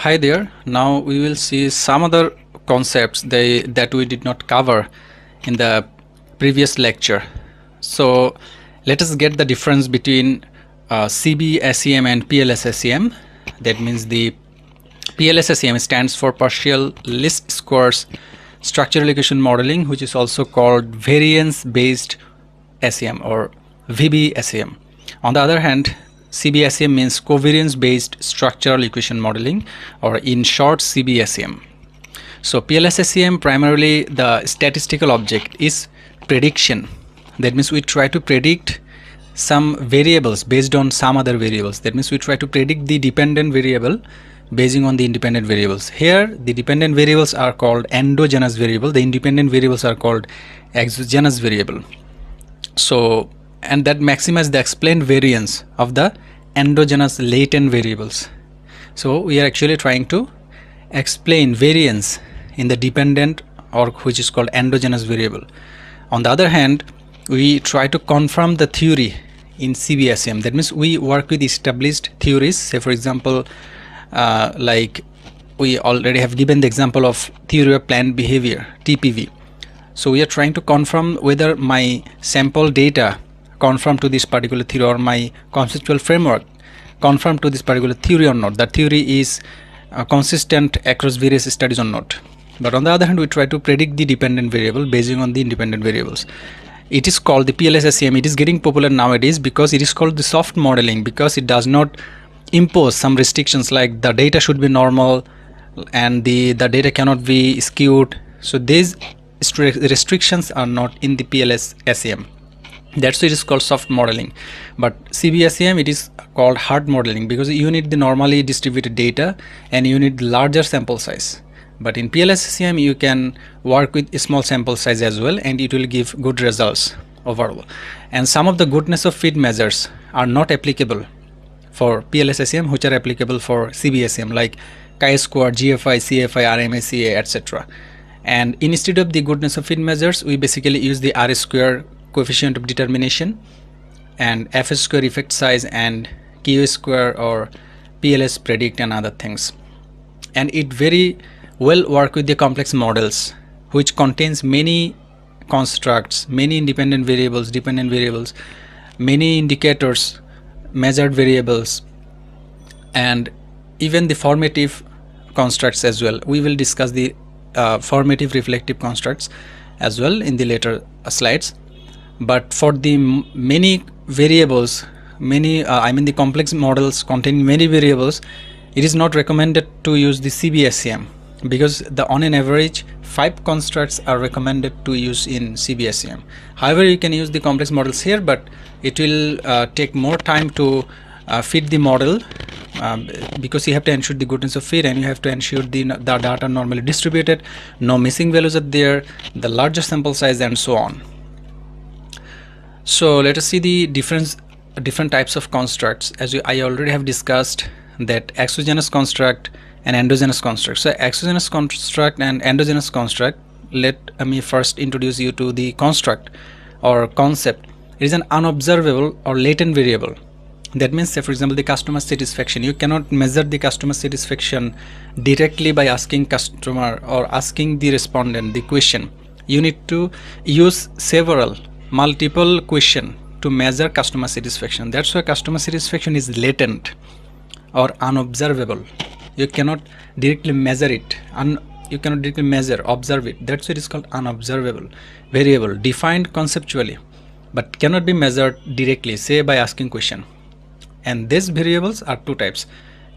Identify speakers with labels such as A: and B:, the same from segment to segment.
A: Hi there. Now we will see some other concepts that we did not cover in the previous lecture. So let us get the difference between CB SEM and PLS SEM. That means the PLS SEM stands for partial least squares structural equation modeling, which is also called variance based SEM or VB-SEM. On the other hand, CB-SEM means covariance based structural equation modeling, or in short CB-SEM. So PLS-SEM, primarily the statistical object is prediction. That means we try to predict some variables based on some other variables. That means we try to predict the dependent variable basing on the independent variables. Here the dependent variables are called endogenous variable, the independent variables are called exogenous variable. So, and that maximizes the explained variance of the endogenous latent variables. So we are actually trying to explain variance in the dependent, or which is called endogenous variable. On the other hand, we try to confirm the theory in CB-SEM. That means we work with established theories. Say for example, like we already have given the example of theory of planned behavior, TPV. So we are trying to confirm whether my sample data conform to this particular theory, or my conceptual framework conform to this particular theory or not. That theory is consistent across various studies or not. But on the other hand, we try to predict the dependent variable basing on the independent variables. It is called the PLS-SEM. It is getting popular nowadays because it is called the soft modeling, because it does not impose some restrictions like the data should be normal and the data cannot be skewed. So these restrictions are not in the PLS-SEM. That's why it is called soft modeling. But CB-SEM, it is called hard modeling, because you need the normally distributed data and you need larger sample size. But in PLS-SEM you can work with a small sample size as well, and it will give good results overall. And some of the goodness of fit measures are not applicable for PLS-SEM, which are applicable for CB-SEM, like chi-square, GFI, CFI, RMA, CA, etc. And instead of the goodness of fit measures, we basically use the R square coefficient of determination and F square effect size and Q square or PLS predict and other things. And it very well work with the complex models, which contains many constructs, many independent variables, dependent variables, many indicators, measured variables, and even the formative constructs as well. We will discuss the formative reflective constructs as well in the later slides. But for the many variables, the complex models containing many variables, it is not recommended to use the CB-SEM, because on an average 5 constructs are recommended to use in CB-SEM. However, you can use the complex models here, but it will take more time to fit the model, because you have to ensure the goodness of fit, and you have to ensure the data normally distributed, no missing values are there, the larger sample size, and so on. So let us see the different types of constructs. As I already have discussed, that exogenous construct and endogenous construct. So exogenous construct and endogenous construct, let me first introduce you to the construct or concept. It is an unobservable or latent variable. That means, say for example, the customer satisfaction. You cannot measure the customer satisfaction directly by asking customer or asking the respondent the question. You need to use multiple question to measure customer satisfaction. That's why customer satisfaction is latent or unobservable. You cannot directly measure it, you cannot directly observe it. That's why it is called unobservable variable, defined conceptually but cannot be measured directly, say by asking question. And these variables are 2 types.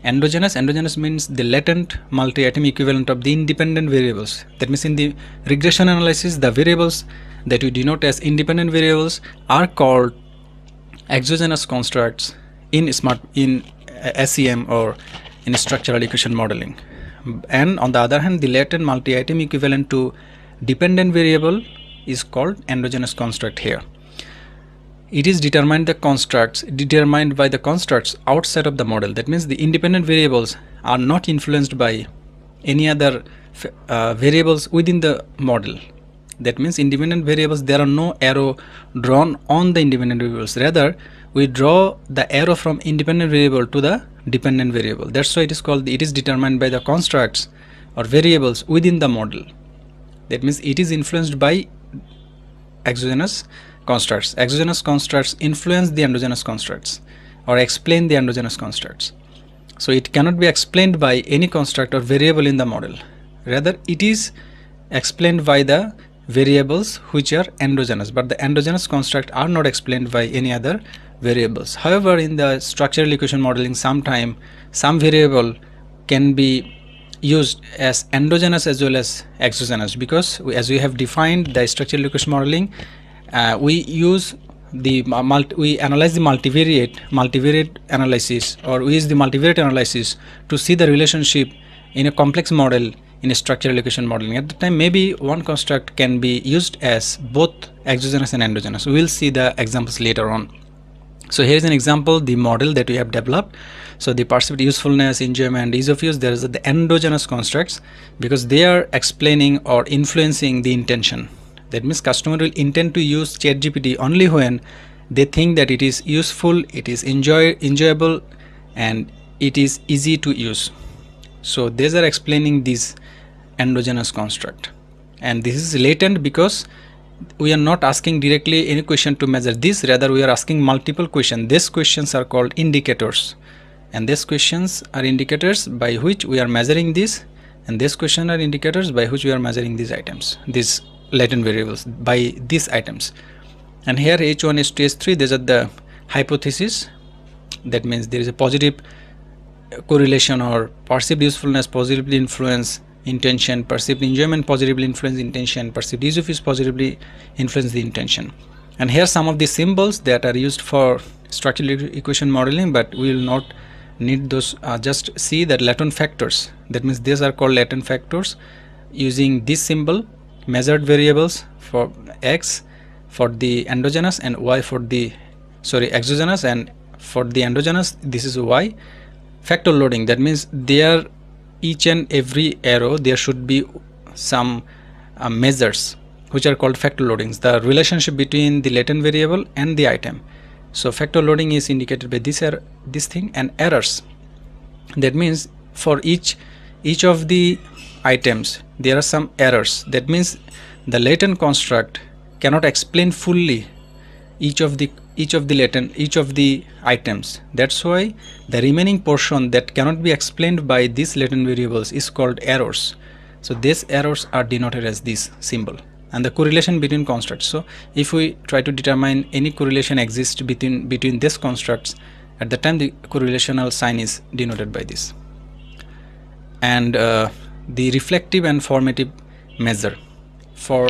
A: Endogenous means the latent multi-item equivalent of the independent variables. That means in the regression analysis, the variables that we denote as independent variables are called exogenous constructs in SEM or in structural equation modeling. And on the other hand, the latent multi-item equivalent to dependent variable is called endogenous construct here. It is determined by the constructs outside of the model. That means the independent variables are not influenced by any other variables within the model. That means independent variables, there are no arrow drawn on the independent variables. Rather, we draw the arrow from independent variable to the dependent variable. That's why it is called, it is determined by the constructs or variables within the model. That means it is influenced by exogenous constructs. Exogenous constructs influence the endogenous constructs or explain the endogenous constructs. So it cannot be explained by any construct or variable in the model. Rather, it is explained by the variables which are endogenous, but the endogenous construct are not explained by any other variables. However, in the structural equation modeling, sometime some variable can be used as endogenous as well as exogenous, because as we have defined the structural equation modeling, we use the we analyze the multivariate analysis, or we use the multivariate analysis to see the relationship in a complex model in a structural equation modeling. At the time, maybe one construct can be used as both exogenous and endogenous. We will see the examples later on. So here is an example, the model that we have developed. So the perceived usefulness, enjoyment, ease of use, there is the endogenous constructs, because they are explaining or influencing the intention. That means customer will intend to use ChatGPT only when they think that it is useful, it is enjoyable, and it is easy to use. So these are explaining this endogenous construct. And this is latent because we are not asking directly any question to measure this, rather we are asking multiple questions. These questions are called indicators, and these questions are indicators by which we are measuring this, and these questions are indicators by which we are measuring these items, these latent variables by these items. And here H1, H2, H3, these are the hypothesis. That means there is a positive correlation or perceived usefulness positively influence intention, perceived enjoyment positively influence intention, perceived ease of use positively influence the intention. And here some of the symbols that are used for structural equation modeling, but we will not need those. Just see that latent factors, that means these are called latent factors, using this symbol, measured variables for X for the endogenous and Y for the exogenous, and for the endogenous this is Y. Factor loading, that means there each and every arrow there should be some measures which are called factor loadings, the relationship between the latent variable and the item. So factor loading is indicated by this thing. And errors, that means for each of the items there are some errors. That means the latent construct cannot explain fully each of the items. That's why the remaining portion that cannot be explained by these latent variables is called errors. So these errors are denoted as this symbol. And the correlation between constructs, so if we try to determine any correlation exists between these constructs, at the time the correlational sign is denoted by this. And the reflective and formative measure, for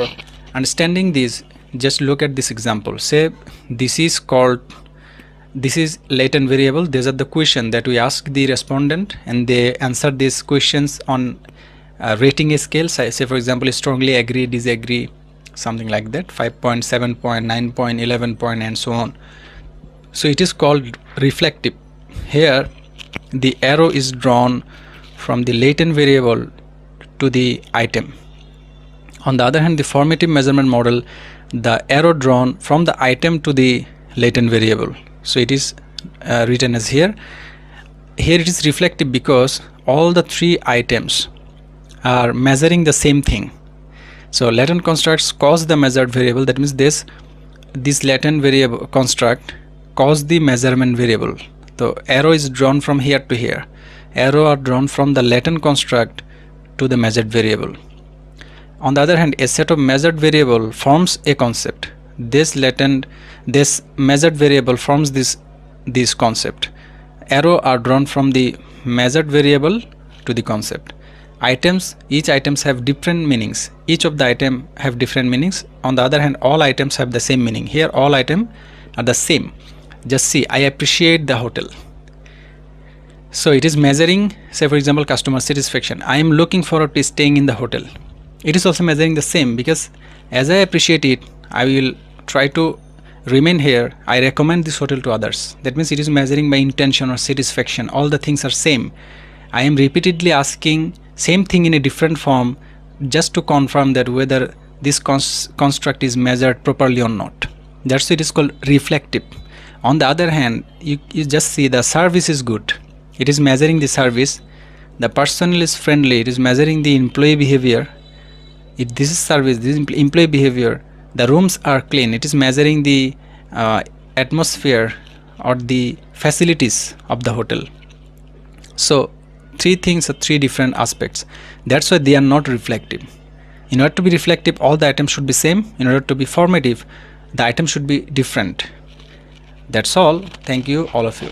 A: understanding this, just look at this example. Say this is latent variable. These are the question that we ask the respondent, and they answer these questions on rating a scale. Say for example, strongly agree, disagree, something like that, 5 point, 7 point, 9 point, 11 point, and so on. So it is called reflective. Here the arrow is drawn from the latent variable to the item. On the other hand, the formative measurement model, the arrow drawn from the item to the latent variable. So it is written as here it is reflective because all the three items are measuring the same thing. So latent constructs cause the measured variable, that means this latent variable construct cause the measurement variable. So arrow is drawn from here to here. Arrow are drawn from the latent construct to the measured variable. On the other hand, a set of measured variable forms a concept. This measured variable forms this concept. Arrow are drawn from the measured variable to the concept. Each items have different meanings. Each of the item have different meanings. On the other hand, all items have the same meaning. Here all items are the same. Just see, I appreciate the hotel. So it is measuring, say for example, customer satisfaction. I am looking forward to staying in the hotel. It is also measuring the same, because as I appreciate it, I will try to remain here. I recommend this hotel to others. That means it is measuring my intention or satisfaction. All the things are same. I am repeatedly asking same thing in a different form just to confirm that whether this construct is measured properly or not. That's why it is called reflective. On the other hand, you just see the service is good. it is measuring the service. The personnel is friendly, it is measuring the employee behavior. This is service, this is employee behavior. The rooms are clean, it is measuring the atmosphere or the facilities of the hotel. So three things are three different aspects. That's why they are not reflective. In order to be reflective, all the items should be same. In order to be formative, the item should be different. That's all. Thank you, all of you.